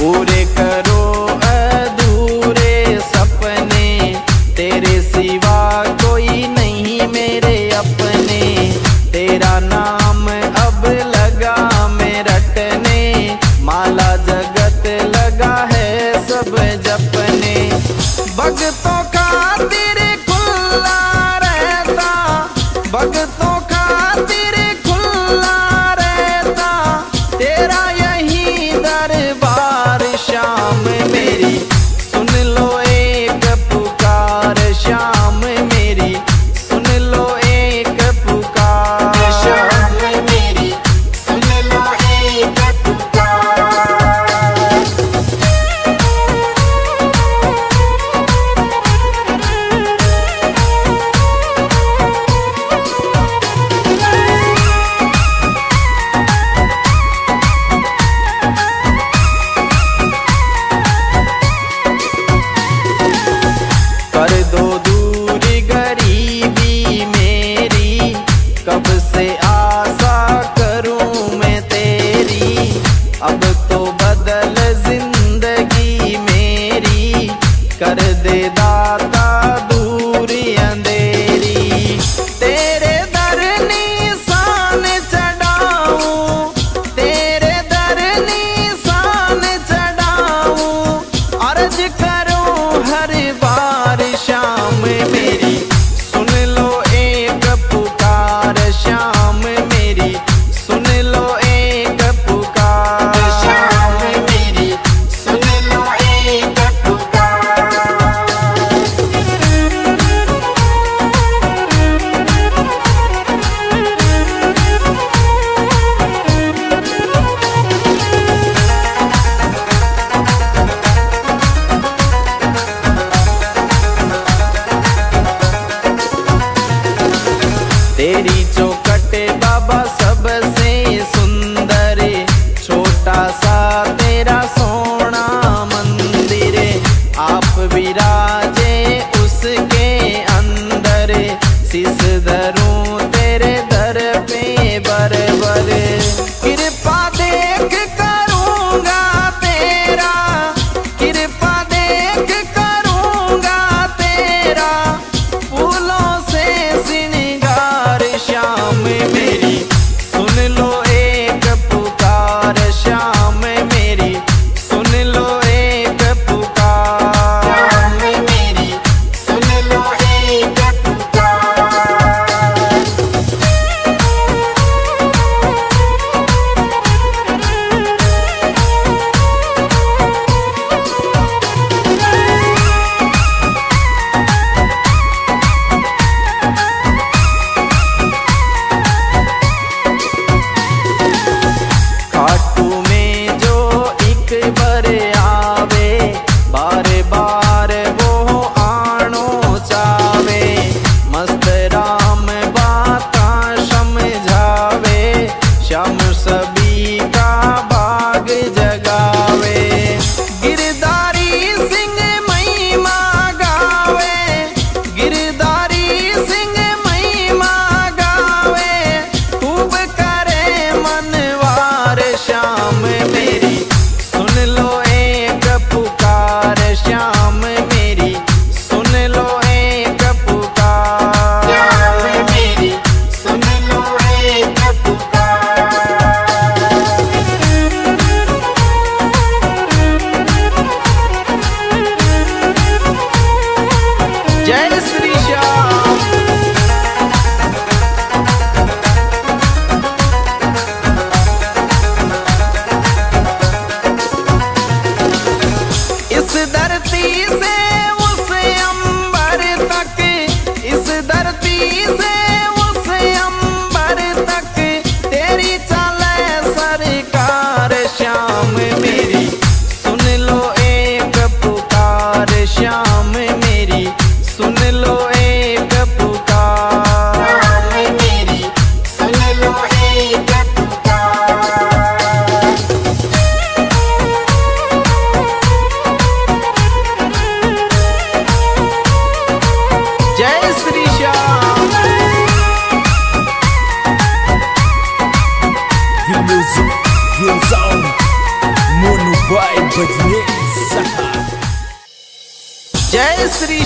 पूरे करो अधूरे सपने, तेरे सिवा कोई नहीं मेरे अपने। तेरा नाम अब लगा मैं रटने, माला जगत लगा है सब जपने। भगतों का तेरे खुला रहता, भगतों का तेरे खुला रहता, तेरा यही दरबार शाम मेरी सुन लो एक पुकार, शाम मेरी सुन लो एक पुकार। शाम मेरी सुन लो एक पुकार।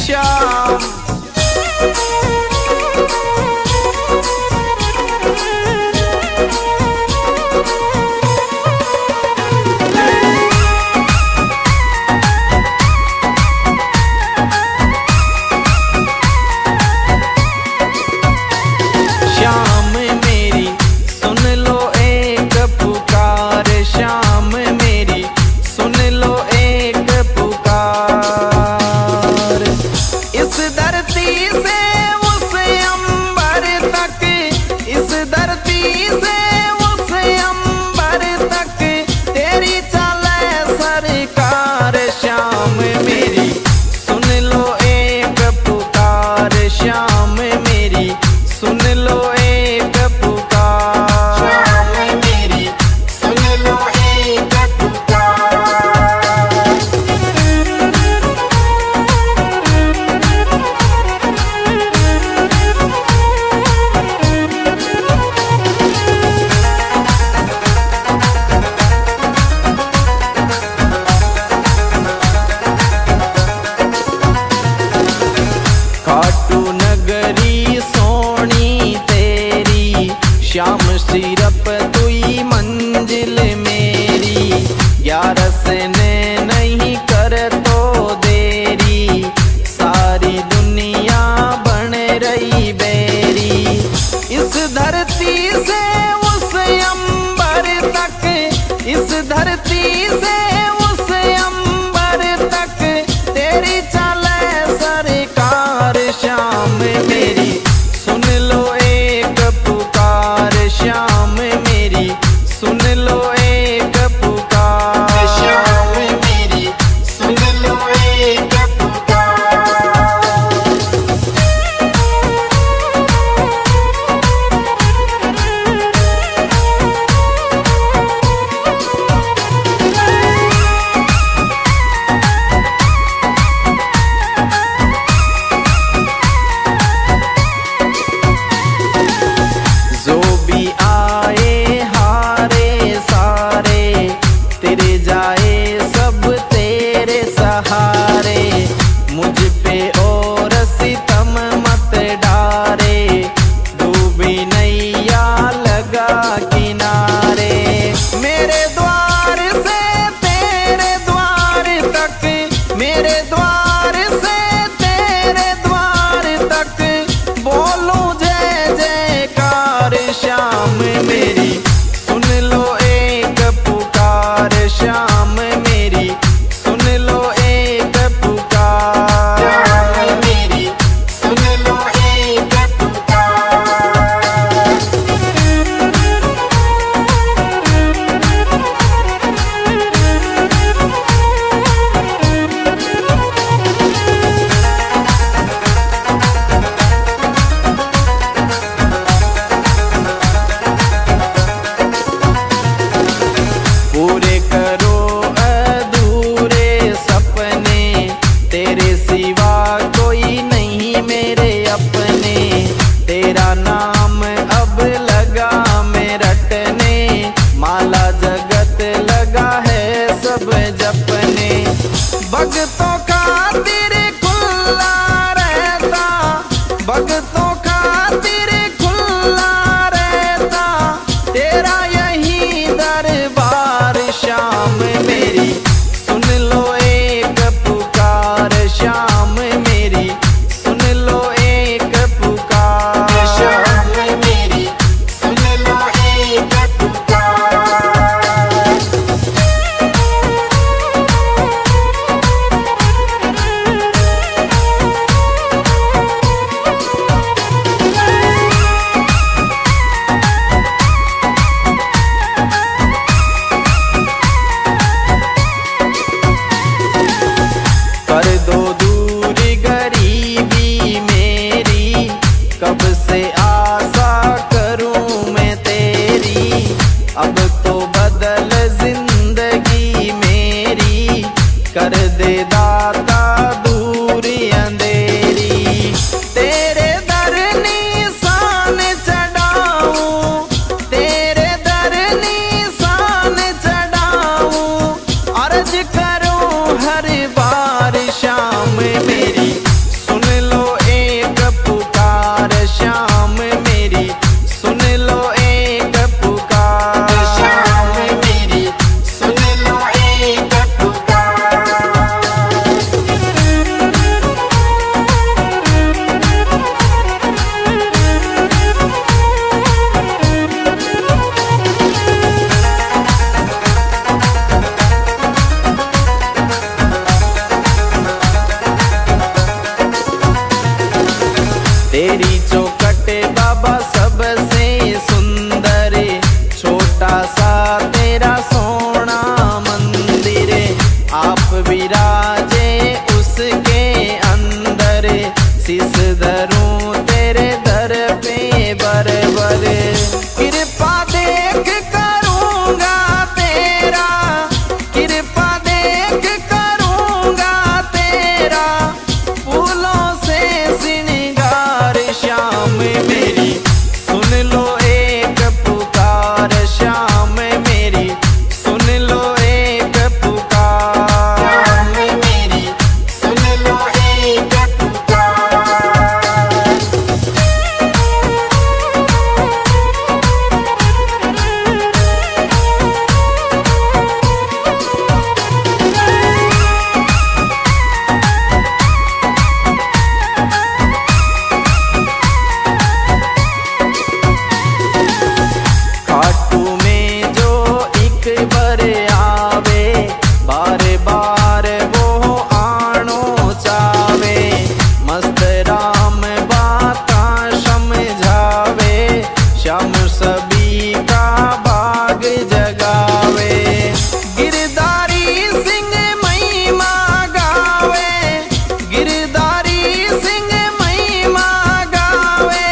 शाम। शाम मेरी सुन लो एक पुकार, शाम मेरी सुन लो एक पुकार। इस धरती से उस अंबर तक, इस धरती से उस अंबर तक तेरी चले सरकार। शाम मेरी सुन लो एक पुकार, शाम मेरी सुन लो एक पुकार। शाम मेरी सुन लो एक पुकार। खाटू नगरी सोनी तेरी, श्याम सिरप तुई मंजिल मेरी। ग्यारस ने नहीं कर तो देरी, सारी दुनिया बन रही बेरी। इस धरती से उस अंबर तक, इस धरती से उस अंबर तक तेरी चले सरकार। शाम मेरी तेरी चौखट बाबा सबसे सुंदर, छोटा सा तेरा सोना मंदिर, आप विराजे उसके अंदर, शीस धरूं तेरे दर पे बर बर। कृपा देख करूंगा तेरा, कृपा देख करूंगा तेरा, फूलों से श्रृंगार श्याम मेरी सुन लो एक पुकार, श्याम मेरी सुन लो एक पुकार, श्याम मेरी सुन लो एक पुकार। खाटू में जो एक बार आवे, बार बार वो आनो चावे, मस्त राम बाता समझावे, श्याम सभी का भाग जगावे, गिरधारी सिंह महिमा गावे, गिरधारी सिंह महिमा गावे,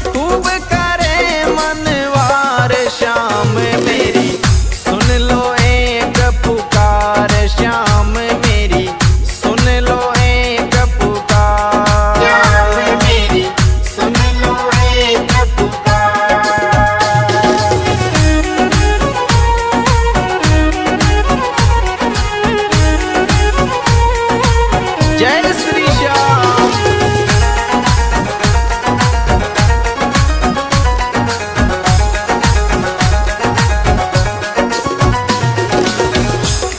खूब करे मनवार श्याम मेरी सुन लो एक पुकार, श्याम मेरी सुन लो एक पुकार, श्याम मेरी सुन लो एक पुकार। जय श्री श्याम।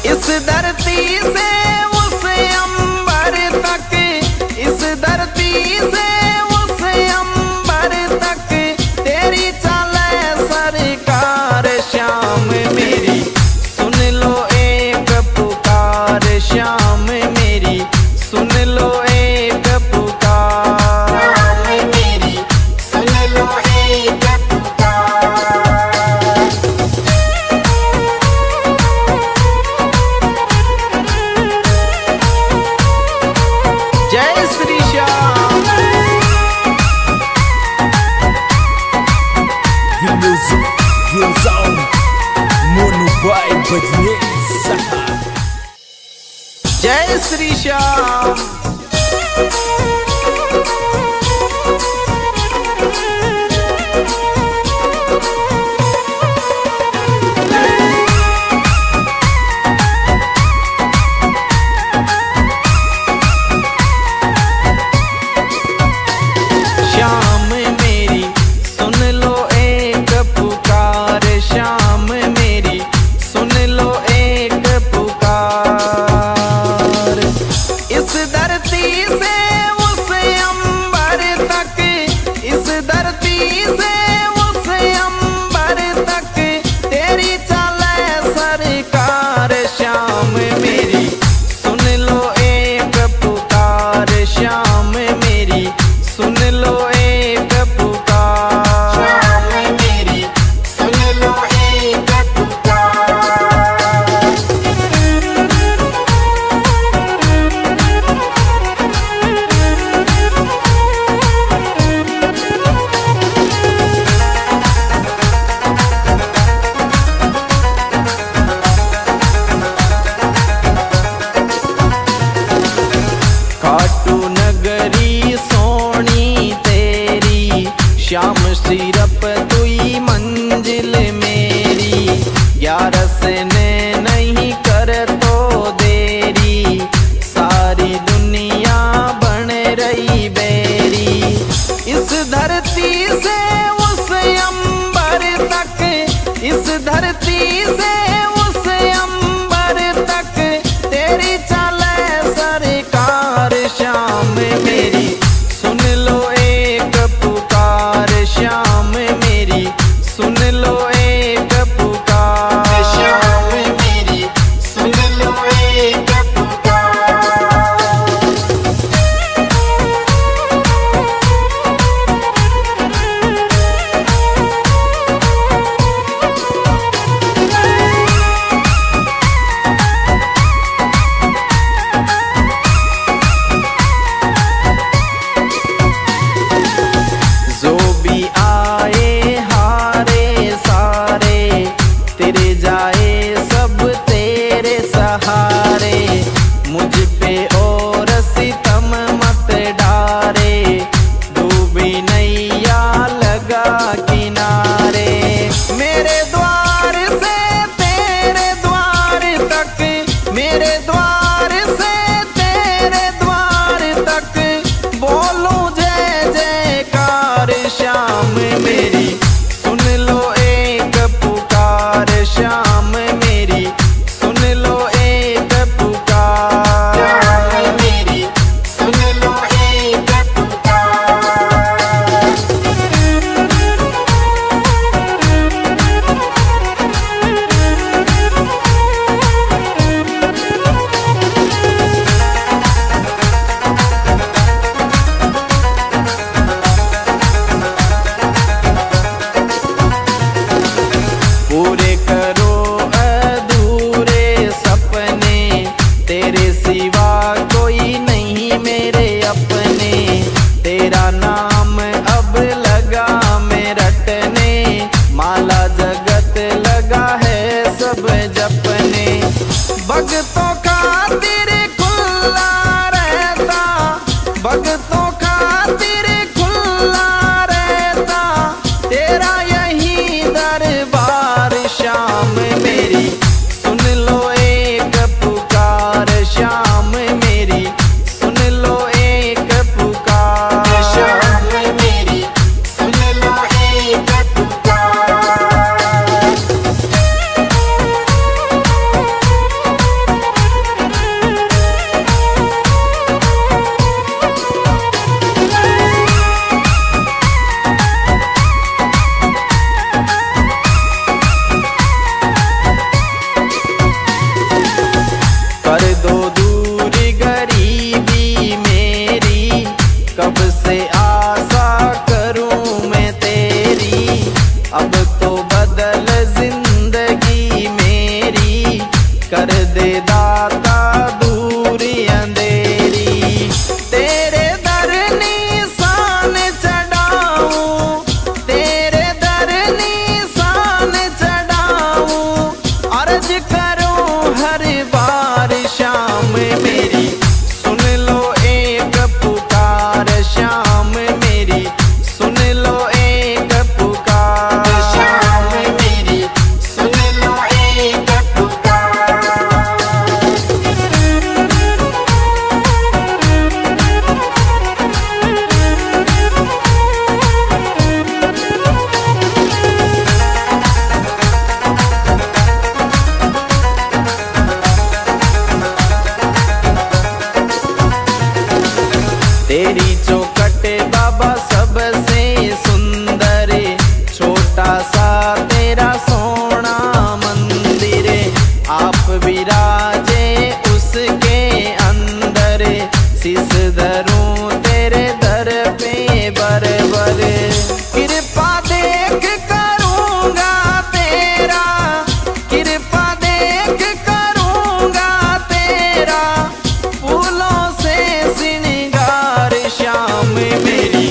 इस धरती से उस अंबर तक, इस धरती से उस अंबर तक, तेरी चले सरकार श्याम मेरी सुन लो एक पुकार, श्याम मेरी सुन लो एक पुकार, श्याम मेरी सुन लो एक पुकार। जय Shri Shyam. The music goes on. Mono by Bajne जय श्री श्याम। श्याम मेरी सुन लो एक पुकार, श्याम मेरी सुन लो एक पुकार, इस धरती से उस अंबर तक, इस धरती से उस अंबर तक, तेरी चले सरकार श्याम मेरी सुन लो एक पुकार, श्याम मेरी सुन लो एक पुकार, श्याम मेरी सुन लो एक पुकार। खाटू नगरी सोनी तेरी, श्याम सिरप तुई मंजिल मेरी, ग्यारस ने नहीं कर तो देरी, सारी दुनिया बन रही बेरी, इस धरती से उस अंबर तक, इस धरती से उस अंबर तक, तेरी चले सरकार श्याम मेरी सुन लो एक पुकार, श्याम मेरी सुन लो एक पुकार, श्याम मेरी सुन लो एक पुकार। सहारे, डूबी नैया लगा किनारे। मेरे द्वार से तेरे द्वार तक, मेरे द्वार से तेरे द्वार तक, बोलूं जय जयकार श्याम मेरी, सुन लो एक पुकार श्याम मेरी, सुन लो एक पुकार मेरी, सुन लो एक पुकार। पूरे करो अधूरे सपने, तेरे सिवा कोई नहीं मेरे अपने। तेरा नाम अब लगा मैं रटने, माला जगत लगा है सब जपने। भक्तों खातिर खुला रहता, भक्तों खातिर खुला रहता, तेरा यही दरबार श्याम मेरी, सुन लो एक पुकार श्याम मेरी, सुन लो एक पुकार। श्याम मेरी, सुन लो एक पुकार। कर दो दूर गरीबी मेरी, कब से आशा करूं मैं तेरी। अब तो बदल जिंदगी मेरी, कर दे दाता दूर अंधेरी। तेरे दर निशान चढ़ाऊं, तेरे दर निशान चढ़ाऊं, अर्ज करूं हर बार श्याम मेरी, सुन लो एक पुकार श्याम मेरी, सुन लो एक पुकार। श्याम मेरी, सुन लो एक पुकार। तेरी चौखट बाबा सबसे सुंदर, छोटा सा तेरा सोना मंदिर, आप विराजे उसके अंदर। शीस धरूं तेरे दर पे बरबर, कृपा देख करूंगा तेरा, कृपा देख करूंगा तेरा, फूलों से श्रृंगार श्याम मेरी,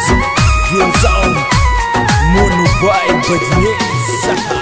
music goes on. Mono by Badnesa.